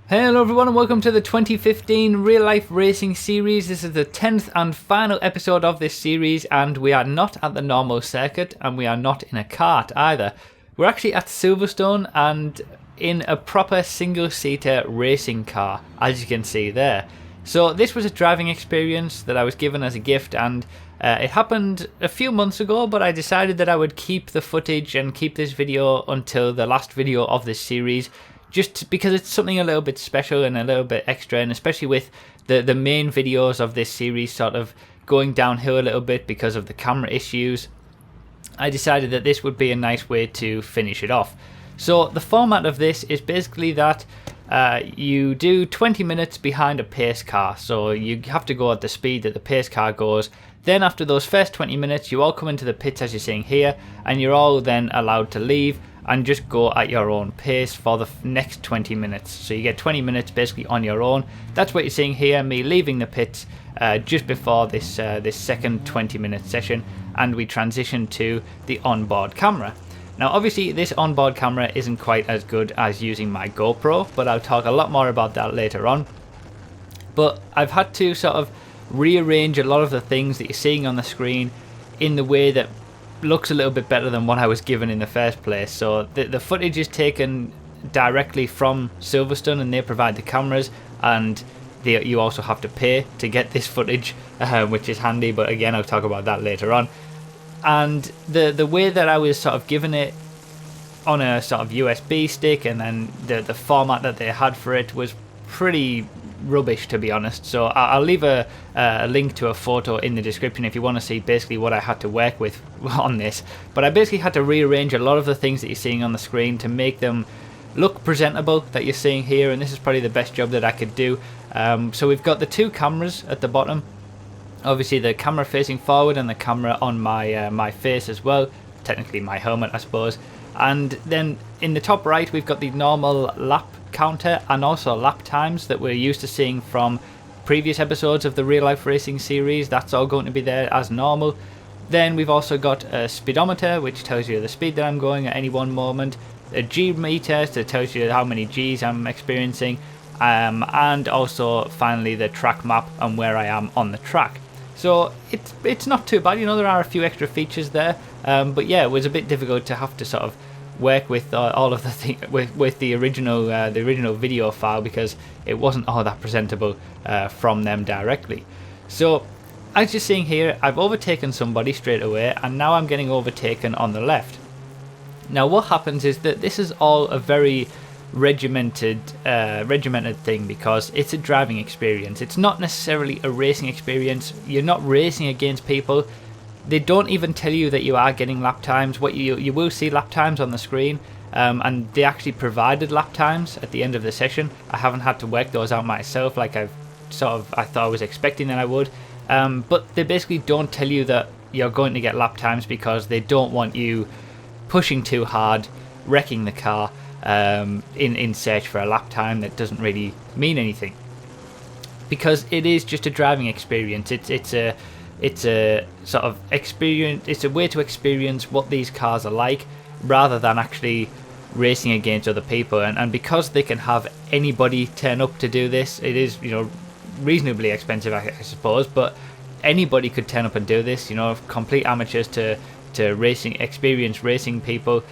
Hello everyone and welcome to the 2015 Real Life Racing Series. This is the 10th and final episode of this series, and we are not at the normal circuit and we are not in a kart either. We're actually at Silverstone and in a proper single-seater racing car, as you can see there. So this was a driving experience that I was given as a gift, and it happened a few months ago, but I decided that I would keep the footage and keep this video until the last video of this series, just because it's something a little bit special and a little bit extra, and especially with the main videos of this series sort of going downhill a little bit because of the camera issues, I decided that this would be a nice way to finish it off. So the format of this is basically that you do 20 minutes behind a pace car, so you have to go at the speed that the pace car goes. Then after those first 20 minutes you all come into the pits as you're seeing here, and you're all then allowed to leave and just go at your own pace for the next 20 minutes. So you get 20 minutes basically on your own. That's what you're seeing here, me leaving the pits just before this second 20-minute session, and we transition to the onboard camera. Now obviously this onboard camera isn't quite as good as using my GoPro, but I'll talk a lot more about that later on. But I've had to sort of rearrange a lot of the things that you're seeing on the screen in the way that looks a little bit better than what I was given in the first place. So the footage is taken directly from Silverstone and they provide the cameras, and you also have to pay to get this footage, which is handy, but again I'll talk about that later on. And the way that I was sort of given it on a sort of USB stick, and then the format that they had for it was pretty rubbish, to be honest. So I'll leave a link to a photo in the description if you want to see basically what I had to work with on this. But I basically had to rearrange a lot of the things that you're seeing on the screen to make them look presentable that you're seeing here, and this is probably the best job that I could do. So we've got the two cameras at the bottom, obviously the camera facing forward and the camera on my face as well, technically my helmet I suppose. And then in the top right we've got the normal lap counter and also lap times that we're used to seeing from previous episodes of the Real Life Racing series. That's all going to be there as normal. Then we've also got a speedometer, which tells you the speed that I'm going at any one moment, a G meter that tells you how many Gs I'm experiencing, and also finally the track map and where I am on the track. So it's not too bad, you know, there are a few extra features there, but yeah, it was a bit difficult to have to sort of work with all of the with the original video file, because it wasn't all that presentable from them directly. So as you're seeing here, I've overtaken somebody straight away, and now I'm getting overtaken on the left. Now what happens is that this is all a very regimented thing, because it's a driving experience. It's not necessarily a racing experience. You're not racing against people. They don't even tell you that you are getting lap times. What you will see lap times on the screen, and they actually provided lap times at the end of the session. I haven't had to work those out myself like I thought I was expecting that I would, but they basically don't tell you that you're going to get lap times, because they don't want you pushing too hard, wrecking the car in search for a lap time that doesn't really mean anything, because it is just a driving experience. It's a sort of experience. It's a way to experience what these cars are like, rather than actually racing against other people. And because they can have anybody turn up to do this, it is, you know, reasonably expensive, I suppose, but anybody could turn up and do this. You know, complete amateurs to experienced racing people.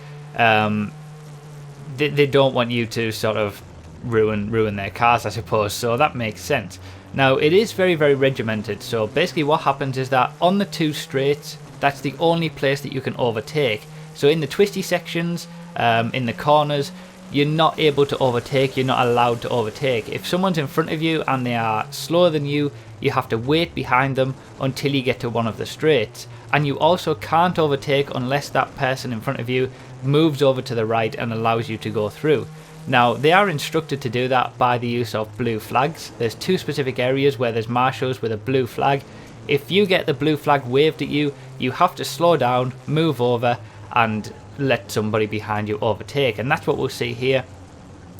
They don't want you to sort of ruin their cars, I suppose, so that makes sense. Now it is very, very regimented. So basically what happens is that on the two straights, that's the only place that you can overtake. So in the twisty sections, in the corners, you're not able to overtake, you're not allowed to overtake. If someone's in front of you and they are slower than you, you have to wait behind them until you get to one of the straights. And you also can't overtake unless that person in front of you moves over to the right and allows you to go through. Now they are instructed to do that by the use of blue flags. There's two specific areas where there's marshals with a blue flag. If you get the blue flag waved at you, you have to slow down, move over, and let somebody behind you overtake. And that's what we'll see here.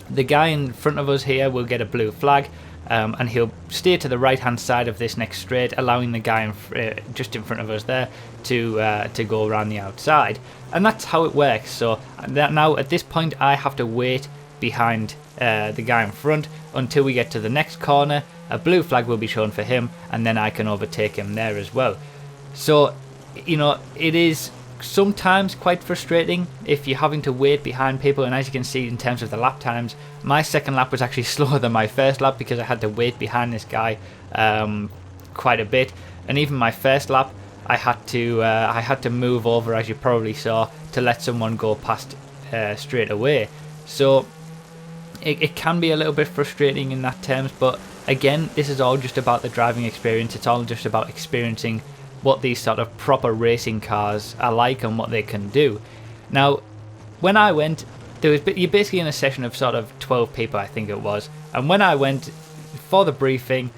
The guy in front of us here will get a blue flag, and he'll steer to the right hand side of this next straight, allowing the guy just in front of us there to go around the outside. And that's how it works. So now at this point I have to wait behind the guy in front until we get to the next corner. A blue flag will be shown for him, and then I can overtake him there as well. So, you know, it is sometimes quite frustrating if you're having to wait behind people, and as you can see in terms of the lap times, my second lap was actually slower than my first lap because I had to wait behind this guy quite a bit, and even my first lap I had to move over, as you probably saw, to let someone go past straight away. So it can be a little bit frustrating in that terms, but again, this is all just about the driving experience. It's all just about experiencing what these sort of proper racing cars are like and what they can do. Now, when I went, you're basically in a session of sort of 12 people, I think it was, and when I went for the briefing,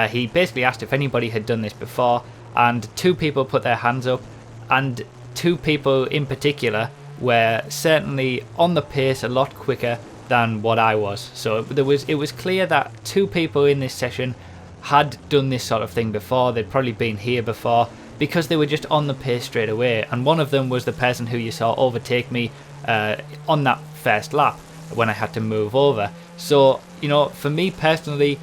he basically asked if anybody had done this before, and 2 people put their hands up, and 2 people in particular were certainly on the pace a lot quicker than what I was. So it was clear that 2 people in this session had done this sort of thing before. They'd probably been here before because they were just on the pace straight away, and one of them was the person who you saw overtake me on that first lap when I had to move over. So, you know, for me personally,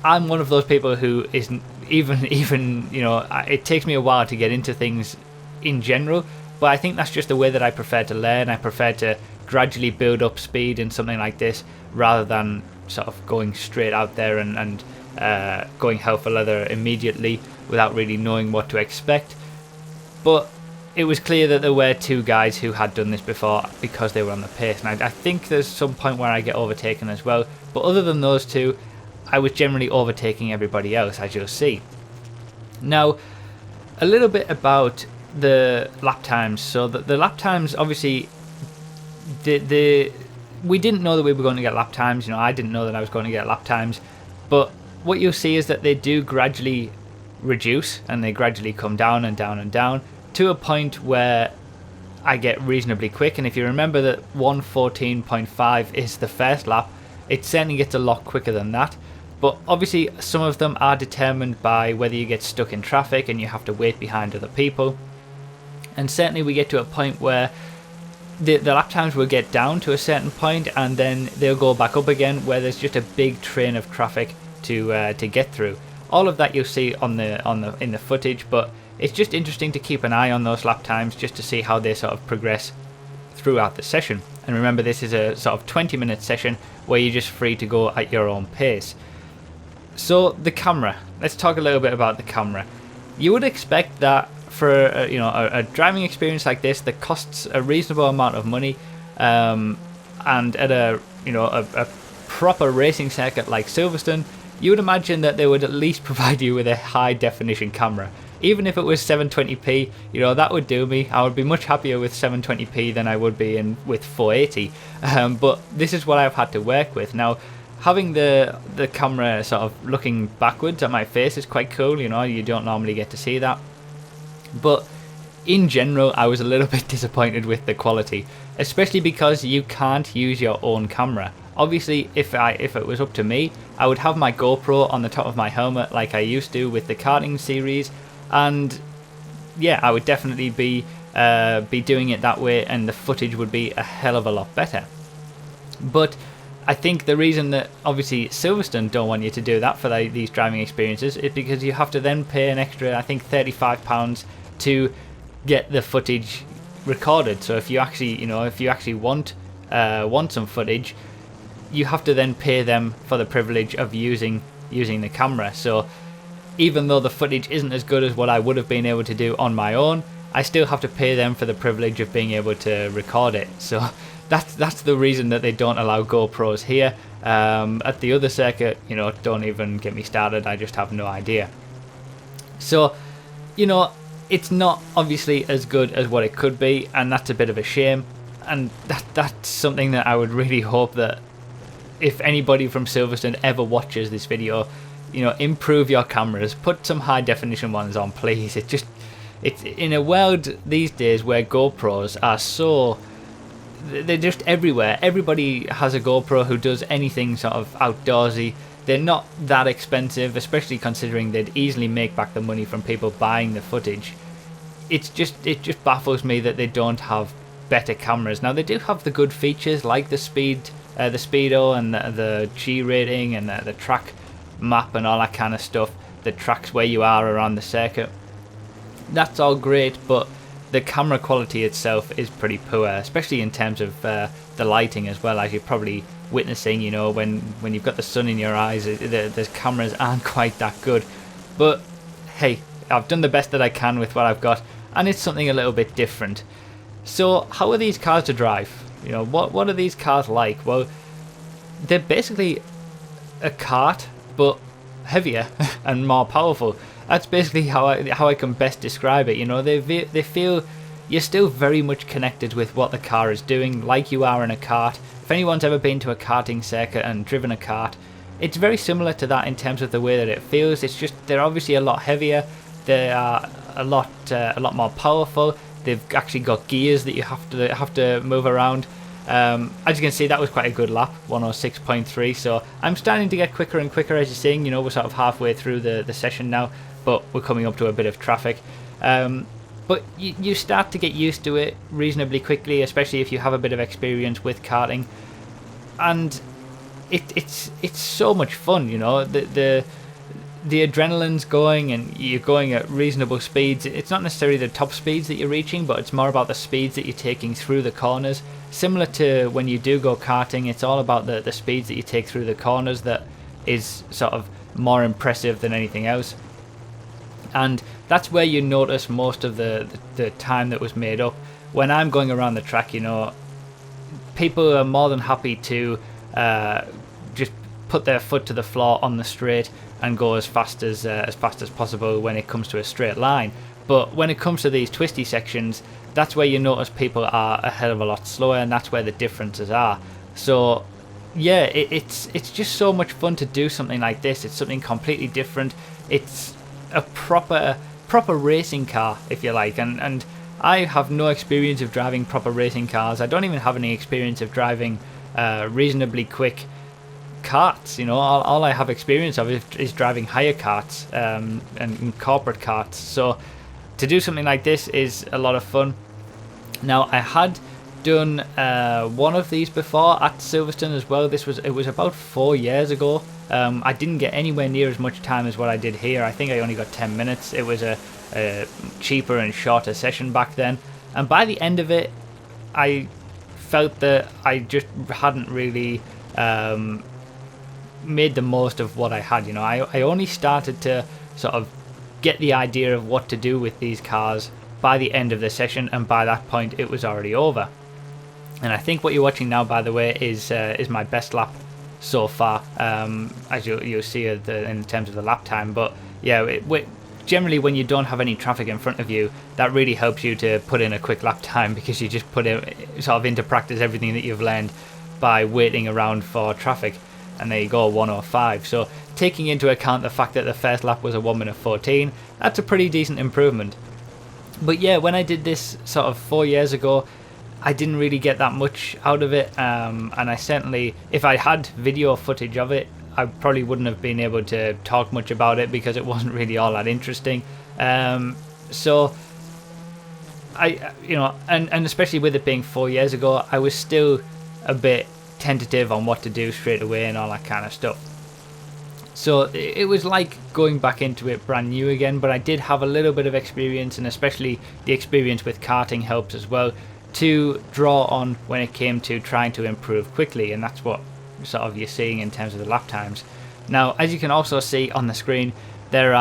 I'm one of those people who isn't even you know, it takes me a while to get into things in general, but I think that's just the way that I prefer to learn. I prefer to gradually build up speed in something like this rather than sort of going straight out there and going hell for leather immediately without really knowing what to expect. But it was clear that there were 2 guys who had done this before because they were on the pace, and I think there's some point where I get overtaken as well, but other than those 2, I was generally overtaking everybody else, as you'll see. Now, a little bit about the lap times. So the lap times, obviously, we didn't know that we were going to get lap times. You know, I didn't know that I was going to get lap times, but what you'll see is that they do gradually reduce, and they gradually come down and down and down to a point where I get reasonably quick. And if you remember that 1:14.5 is the first lap, it certainly gets a lot quicker than that. But obviously some of them are determined by whether you get stuck in traffic and you have to wait behind other people. And certainly we get to a point where the lap times will get down to a certain point, and then they'll go back up again where there's just a big train of traffic to get through. All of that you'll see in the footage, but it's just interesting to keep an eye on those lap times just to see how they sort of progress throughout the session. And remember, this is a sort of 20-minute session where you're just free to go at your own pace. So the camera, let's talk a little bit about the camera. You would expect that for a driving experience like this that costs a reasonable amount of money, and at a proper racing circuit like Silverstone, you would imagine that they would at least provide you with a high definition camera. Even if it was 720p, you know, that would do me. I would be much happier with 720p than I would be with 480. But this is what I've had to work with. Now, having the camera sort of looking backwards at my face is quite cool. You know, you don't normally get to see that. But in general, I was a little bit disappointed with the quality, especially because you can't use your own camera. Obviously, if it was up to me, I would have my GoPro on the top of my helmet like I used to with the karting series, and yeah, I would definitely be doing it that way, and the footage would be a hell of a lot better. But I think the reason that obviously Silverstone don't want you to do that for these driving experiences is because you have to then pay an extra, I think, £35 to get the footage recorded. So if you actually want some footage, you have to then pay them for the privilege of using the camera. So even though the footage isn't as good as what I would have been able to do on my own, I still have to pay them for the privilege of being able to record it. So that's the reason that they don't allow GoPros here. At the other circuit, you know, don't even get me started. I just have no idea. So, you know, it's not obviously as good as what it could be, and that's a bit of a shame. And that's something that I would really hope that if anybody from Silverstone ever watches this video, you know, improve your cameras, put some high definition ones on, please. It's in a world these days where GoPros are they're just everywhere. Everybody has a GoPro who does anything sort of outdoorsy. They're not that expensive, especially considering they'd easily make back the money from people buying the footage. It just baffles me that they don't have better cameras. Now, they do have the good features like the speed the speedo and the G rating and the track map and all that kind of stuff, the tracks where you are around the circuit. That's all great, but the camera quality itself is pretty poor, especially in terms of the lighting as well, as you're probably witnessing. You know, when you've got the sun in your eyes, the cameras aren't quite that good. But hey, I've done the best that I can with what I've got, and it's something a little bit different. So how are these cars to drive? You know, what are these cars like? Well, they're basically a kart, but heavier and more powerful. That's basically how I can best describe it. You know, they feel you're still very much connected with what the car is doing, like you are in a kart. If anyone's ever been to a karting circuit and driven a kart, it's very similar to that in terms of the way that it feels. It's just they're obviously a lot heavier. They are a lot more powerful. They've actually got gears that you have to move around. As you can see, that was quite a good lap, 106.3. So I'm starting to get quicker and quicker, as you're seeing. You know, we're sort of halfway through the session now, but we're coming up to a bit of traffic. But you start to get used to it reasonably quickly, especially if you have a bit of experience with karting, and it's so much fun. You know, the adrenaline's going and you're going at reasonable speeds. It's not necessarily the top speeds that you're reaching, but it's more about the speeds that you're taking through the corners. Similar to when you do go karting, it's all about the speeds that you take through the corners that is sort of more impressive than anything else. And that's where you notice most of the time that was made up. When I'm going around the track, you know, people are more than happy to just put their foot to the floor on the straight and go as fast as possible when it comes to a straight line. But when it comes to these twisty sections, that's where you notice people are a hell of a lot slower, and that's where the differences are. So yeah, it's just so much fun to do something like this. It's something completely different. It's a proper racing car, if you like, and I have no experience of driving proper racing cars. I don't even have any experience of driving reasonably quick karts. You know, all I have experience of is driving hire karts and corporate karts. So to do something like this is a lot of fun. Now, I had done one of these before at Silverstone as well. It was about 4 years ago. I didn't get anywhere near as much time as what I did here. I think I only got 10 minutes. It was a cheaper and shorter session back then, and by the end of it I felt that I just hadn't really made the most of what I had. You know, I only started to sort of get the idea of what to do with these cars by the end of the session, and by that point it was already over. And I think what you're watching now, by the way, is my best lap so far, as you'll see in terms of the lap time. But yeah, generally when you don't have any traffic in front of you, that really helps you to put in a quick lap time, because you just put sort of into practice everything that you've learned by waiting around for traffic. And there you go, 105. So taking into account the fact that the first lap was a 1:14, that's a pretty decent improvement. But yeah, when I did this sort of 4 years ago, I didn't really get that much out of it, and I certainly, if I had video footage of it, I probably wouldn't have been able to talk much about it, because it wasn't really all that interesting. So I, you know, and especially with it being 4 years ago, I was still a bit tentative on what to do straight away and all that kind of stuff. So it was like going back into it brand new again, but I did have a little bit of experience, and especially the experience with karting helps as well to draw on when it came to trying to improve quickly, and that's what sort of you're seeing in terms of the lap times. Now, as you can also see on the screen, there's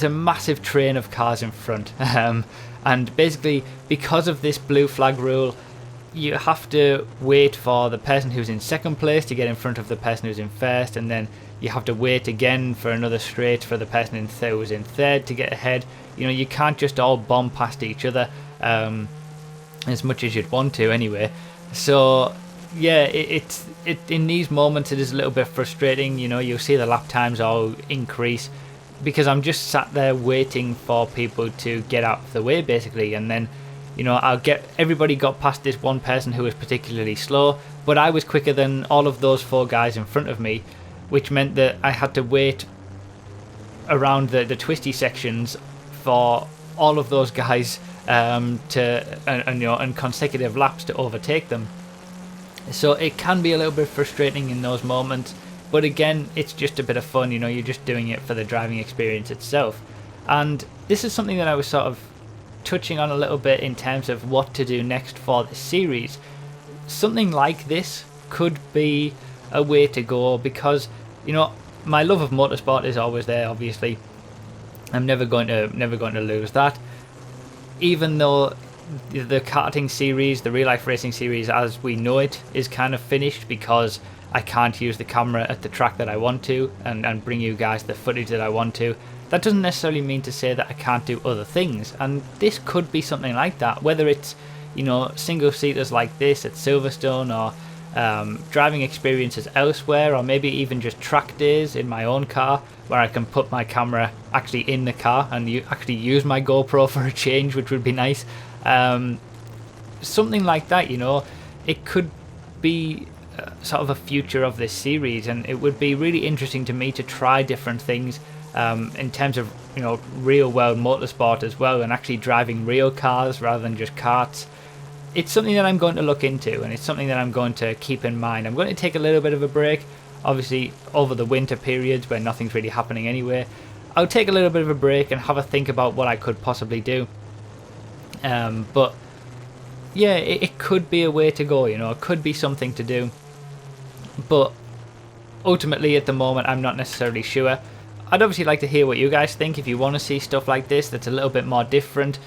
a massive train of cars in front, and basically because of this blue flag rule, you have to wait for the person who's in second place to get in front of the person who's in first, and then you have to wait again for another straight for the person who's in third to get ahead. You know, you can't just all bomb past each other as much as you'd want to anyway. So yeah, it in these moments it is a little bit frustrating. You know, you'll see the lap times all increase because I'm just sat there waiting for people to get out of the way basically, and then, you know, everybody got past this one person who was particularly slow, but I was quicker than all of those 4 guys in front of me, which meant that I had to wait around the twisty sections for all of those guys and consecutive laps to overtake them. So it can be a little bit frustrating in those moments, but again, it's just a bit of fun, you know, you're just doing it for the driving experience itself. And this is something that I was sort of touching on a little bit in terms of what to do next for this series. Something like this could be a way to go because, you know, my love of motorsport is always there, obviously. I'm never going to lose that. Even though the karting series, the real life racing series as we know it, is kind of finished because I can't use the camera at the track that I want to and bring you guys the footage that I want to. That doesn't necessarily mean to say that I can't do other things, and this could be something like that, whether it's, you know, single seaters like this at Silverstone, or driving experiences elsewhere, or maybe even just track days in my own car where I can put my camera actually in the car and actually use my GoPro for a change, which would be nice. Something like that, you know, it could be sort of a future of this series, and it would be really interesting to me to try different things in terms of, you know, real world motorsport as well, and actually driving real cars rather than just karts. It's something that I'm going to look into, and it's something that I'm going to keep in mind. I'm going to take a little bit of a break, obviously over the winter periods where nothing's really happening anyway. I'll take a little bit of a break and have a think about what I could possibly do. But yeah, it could be a way to go, you know, it could be something to do. But ultimately at the moment I'm not necessarily sure. I'd obviously like to hear what you guys think. If you want to see stuff like this that's a little bit more different,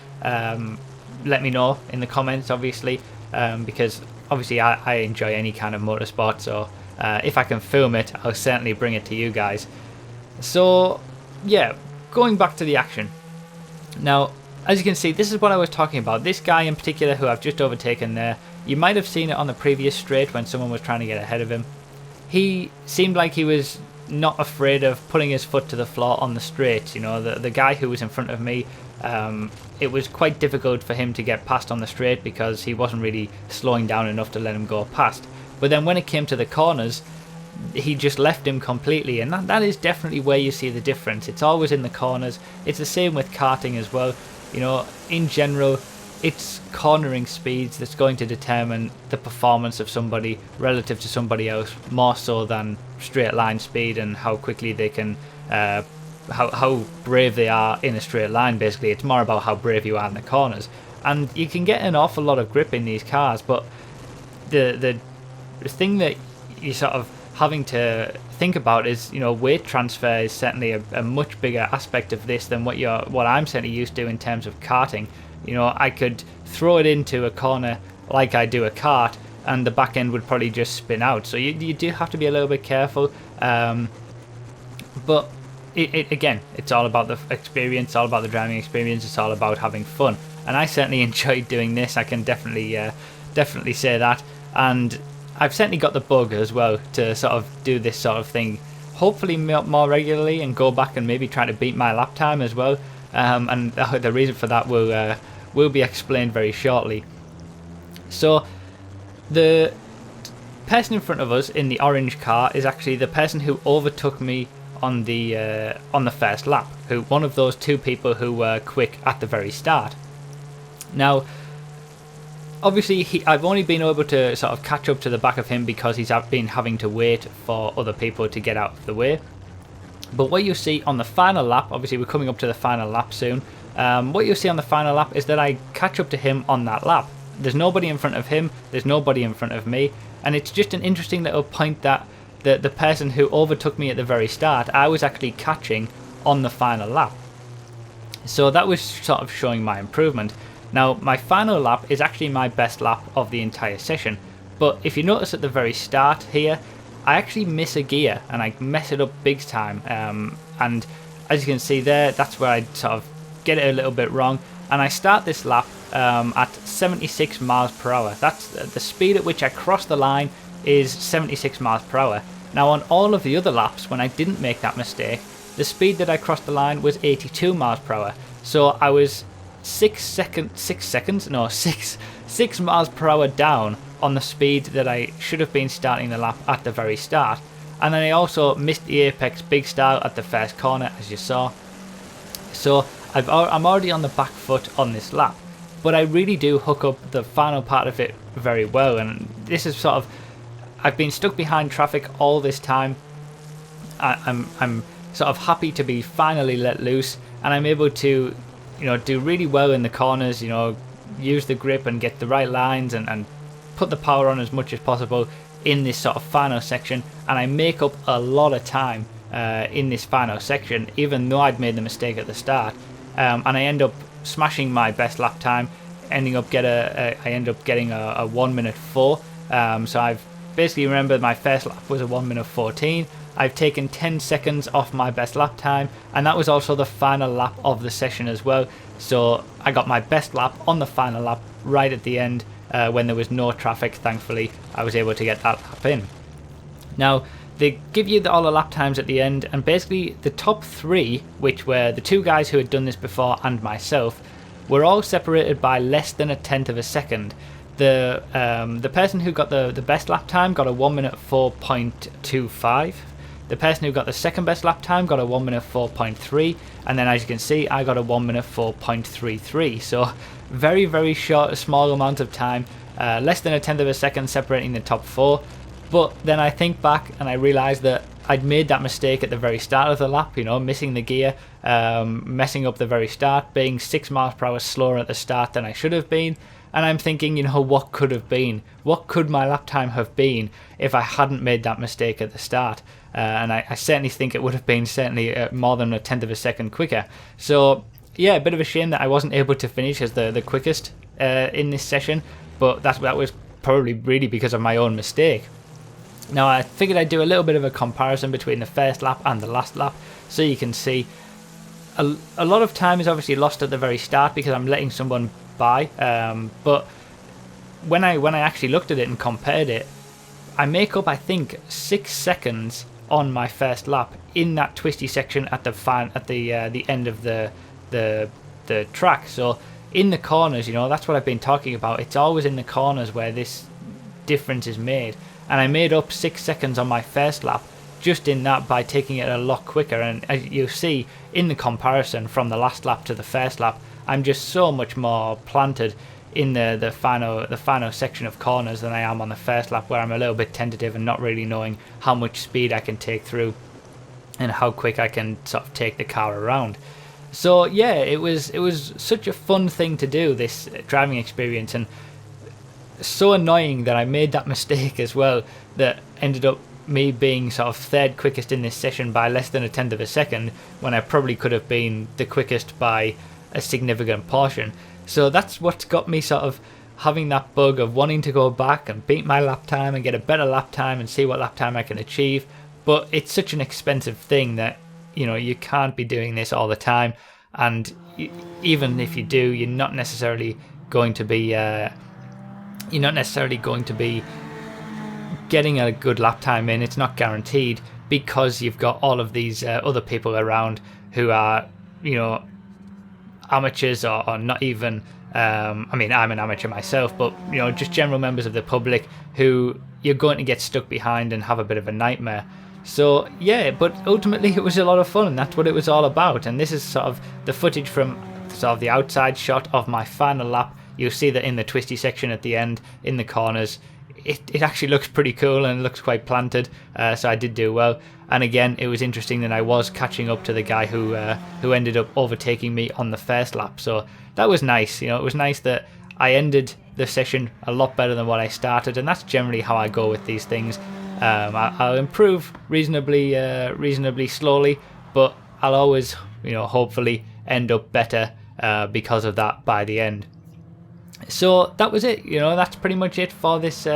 let me know in the comments, obviously, because obviously I enjoy any kind of motorsport, so if I can film it, I'll certainly bring it to you guys. So yeah, going back to the action. Now, as you can see, this is what I was talking about. This guy in particular who I've just overtaken there, you might have seen it on the previous straight when someone was trying to get ahead of him. He seemed like he was not afraid of putting his foot to the floor on the straight. You know, the guy who was in front of me, it was quite difficult for him to get past on the straight because he wasn't really slowing down enough to let him go past. But then when it came to the corners, he just left him completely, and that is definitely where you see the difference. It's always in the corners. It's the same with karting as well. You know, in general, it's cornering speeds that's going to determine the performance of somebody relative to somebody else, more so than straight line speed and how quickly they can, how brave they are in a straight line. Basically, it's more about how brave you are in the corners, and you can get an awful lot of grip in these cars. But the thing that you sort of having to think about is, you know, weight transfer is certainly a much bigger aspect of this than what I'm certainly used to in terms of karting. You know, I could throw it into a corner like I do a kart, and the back end would probably just spin out. So you do have to be a little bit careful. But again, it's all about the experience, all about the driving experience. It's all about having fun, and I certainly enjoyed doing this. I can definitely say that, and I've certainly got the bug as well to sort of do this sort of thing, hopefully more regularly, and go back and maybe try to beat my lap time as well. And the reason for that will be explained very shortly. So the person in front of us in the orange car is actually the person who overtook me on the first lap. One of those two people who were quick at the very start. Now, obviously, I've only been able to sort of catch up to the back of him because he's been having to wait for other people to get out of the way. But what you see on the final lap, obviously we're coming up to the final lap soon, what you'll see on the final lap is that I catch up to him on that lap. There's nobody in front of him, there's nobody in front of me, and it's just an interesting little point that the person who overtook me at the very start, I was actually catching on the final lap. So that was sort of showing my improvement. Now, my final lap is actually my best lap of the entire session, but if you notice at the very start here, I actually miss a gear and I mess it up big time, and as you can see there, that's where I sort of get it a little bit wrong, and I start this lap at 76 miles per hour. That's the speed at which I cross the line, is 76 miles per hour. Now, on all of the other laps when I didn't make that mistake, the speed that I crossed the line was 82 miles per hour. So I was 6 miles per hour down on the speed that I should have been starting the lap at the very start. And then I also missed the apex big style at the first corner, as you saw. So I'm already on the back foot on this lap, but I really do hook up the final part of it very well, and this is sort of I've been stuck behind traffic all this time. I'm sort of happy to be finally let loose, and I'm able to, do really well in the corners, use the grip and get the right lines and put the power on as much as possible in this sort of final section, and I make up a lot of time in this final section, even though I'd made the mistake at the start, and I end up smashing my best lap time, I end up getting a 1:04. So I've basically remembered my first lap was a 1:14. I've taken 10 seconds off my best lap time, and that was also the final lap of the session as well. So I got my best lap on the final lap right at the end when there was no traffic. Thankfully, I was able to get that lap in. Now, they give you all the lap times at the end, and basically the top three, which were the two guys who had done this before and myself, were all separated by less than a tenth of a second. The person who got the best lap time got a 1:04.25. The person who got the second best lap time got a 1:04.3, and then as you can see, I got a 1:04.33. So very, very short, small amount of time, less than a tenth of a second separating the top four. But then I think back and I realised that I'd made that mistake at the very start of the lap, missing the gear, messing up the very start, being 6 miles per hour slower at the start than I should have been. And I'm thinking, what could have been? What could my lap time have been if I hadn't made that mistake at the start? And I certainly think it would have been more than a tenth of a second quicker. So yeah, a bit of a shame that I wasn't able to finish as the quickest in this session, but that was probably really because of my own mistake. Now I figured I'd do a little bit of a comparison between the first lap and the last lap, so you can see a lot of time is obviously lost at the very start because I'm letting someone by, but when I actually looked at it and compared it, I make up I think 6 seconds on my first lap in that twisty section at the end of the track. So in the corners, that's what I've been talking about. It's always in the corners where this difference is made, and I made up 6 seconds on my first lap just in that by taking it a lot quicker. And as you see in the comparison from the last lap to the first lap, I'm just so much more planted in the final section of corners than I am on the first lap, where I'm a little bit tentative and not really knowing how much speed I can take through and how quick I can sort of take the car around. So yeah, it was such a fun thing to do, this driving experience, and so annoying that I made that mistake as well, that ended up me being sort of third quickest in this session by less than a tenth of a second, when I probably could have been the quickest by a significant portion. So that's what's got me sort of having that bug of wanting to go back and beat my lap time and get a better lap time and see what lap time I can achieve. But it's such an expensive thing that you can't be doing this all the time, and even if you do, you're not necessarily going to be getting a good lap time in. It's not guaranteed, because you've got all of these other people around who are amateurs or not even I mean, I'm an amateur myself, but just general members of the public who you're going to get stuck behind and have a bit of a nightmare. So yeah, but ultimately it was a lot of fun, and that's what it was all about. And this is sort of the footage from sort of the outside shot of my final lap. You'll see that in the twisty section at the end, in the corners, it actually looks pretty cool and looks quite planted, so I did do well. And again, it was interesting that I was catching up to the guy who ended up overtaking me on the first lap. So that was nice. It was nice that I ended the session a lot better than what I started, and that's generally how I go with these things. I'll improve reasonably slowly, but I'll always, hopefully end up better because of that by the end. So that was it. That's pretty much it for this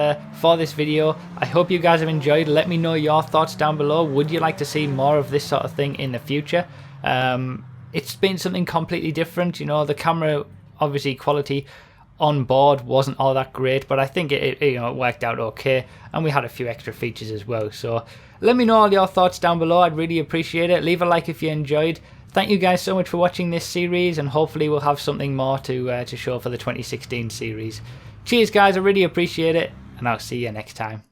video. I hope you guys have enjoyed. Let me know your thoughts down below. Would you like to see more of this sort of thing in the future? It's been something completely different. The camera obviously quality on board wasn't all that great, but I think it worked out okay, and we had a few extra features as well. So let me know all your thoughts down below. I'd really appreciate it. Leave a like if you enjoyed. Thank you guys so much for watching this series, and hopefully we'll have something more to show for the 2016 series. Cheers guys, I really appreciate it, and I'll see you next time.